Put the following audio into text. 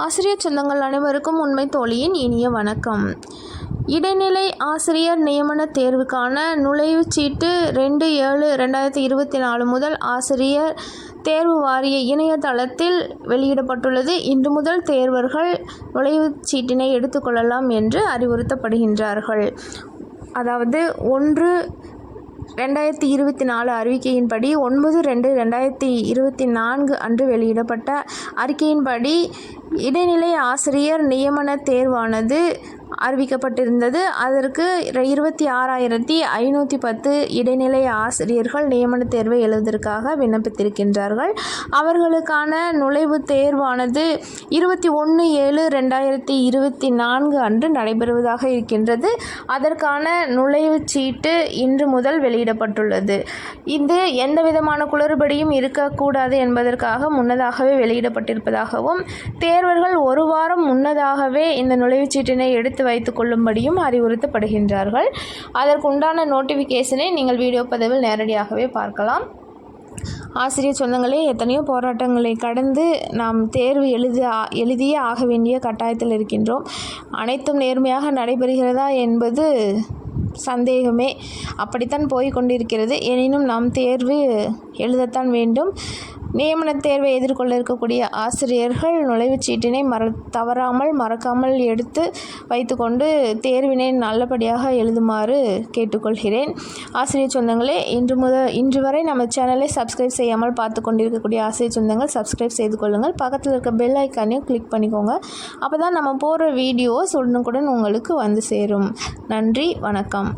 ஆசிரியர் சொந்தங்கள் அனைவருக்கும் உண்மை தோழியின் இனிய வணக்கம். இடைநிலை ஆசிரியர் நியமன தேர்வுக்கான நுழைவுச்சீட்டு 2/7/2024 முதல் ஆசிரியர் தேர்வு வாரிய இணையதளத்தில் வெளியிடப்பட்டுள்ளது. இன்று முதல் தேர்வர்கள் நுழைவுச்சீட்டினை எடுத்துக்கொள்ளலாம் என்று அறிவுறுத்தப்படுகின்றார்கள். அதாவது 1/2024 அறிவிக்கையின்படி 9/2/2024 அன்று வெளியிடப்பட்ட அறிக்கையின்படி இடைநிலை ஆசிரியர் நியமன தேர்வானது அறிவிக்கப்பட்டிருந்தது. அதற்கு 26,510 இடைநிலை ஆசிரியர்கள் நியமன தேர்வை எழுதுவதற்காக விண்ணப்பித்திருக்கின்றார்கள். அவர்களுக்கான நுழைவுத் தேர்வானது 21/7/2024 அன்று நடைபெறுவதாக இருக்கின்றது. அதற்கான நுழைவுச் சீட்டு இன்று முதல் வெளியிடப்பட்டுள்ளது. இது எந்தவிதமான குளறுபடியும் இருக்கக்கூடாது என்பதற்காக முன்னதாகவே வெளியிடப்பட்டிருப்பதாகவும் தேர்வர்கள் ஒரு வாரம் முன்னதாகவே இந்த நுழைவுச்சீட்டினை எடுத்து வைத்துக் கொள்ளும்படியும் அறிவுறுத்தப்படுகின்றார்கள். அதற்குண்டான நோட்டிஃபிகேஷனை நீங்கள் வீடியோ பதிவில் நேரடியாகவே பார்க்கலாம். ஆசிரியர் சொந்தங்களே, எத்தனையோ போராட்டங்களை கடந்து நாம் தேர்வு எழுதியே ஆக வேண்டிய கட்டாயத்தில் இருக்கின்றோம். அனைத்தும் நேர்மையாக நடைபெறுகிறதா என்பது சந்தேகமே. அப்படித்தான் போய்கொண்டிருக்கிறது. எனினும் நாம் தேர்வு எழுதத்தான் வேண்டும். நியமன தேர்வை எதிர்கொள்ள இருக்கக்கூடிய ஆசிரியர்கள் நுழைவுச்சீட்டினை தவறாமல் மறக்காமல் எடுத்து வைத்துக்கொண்டு தேர்வினை நல்லபடியாக எழுதுமாறு கேட்டுக்கொள்கிறேன். ஆசிரியர் சொந்தங்களே, இன்று வரை நம்ம சேனலை சப்ஸ்கிரைப் செய்யாமல் பார்த்து கொண்டிருக்கக்கூடிய ஆசிரியர் சொந்தங்கள் சப்ஸ்கிரைப் செய்து கொள்ளுங்கள். பக்கத்தில் இருக்க பெல் ஐக்கானையும் கிளிக் பண்ணிக்கோங்க. அப்போ தான் நம்ம போடுற வீடியோஸ் உடனுக்குடன் உங்களுக்கு வந்து சேரும். நன்றி, வணக்கம்.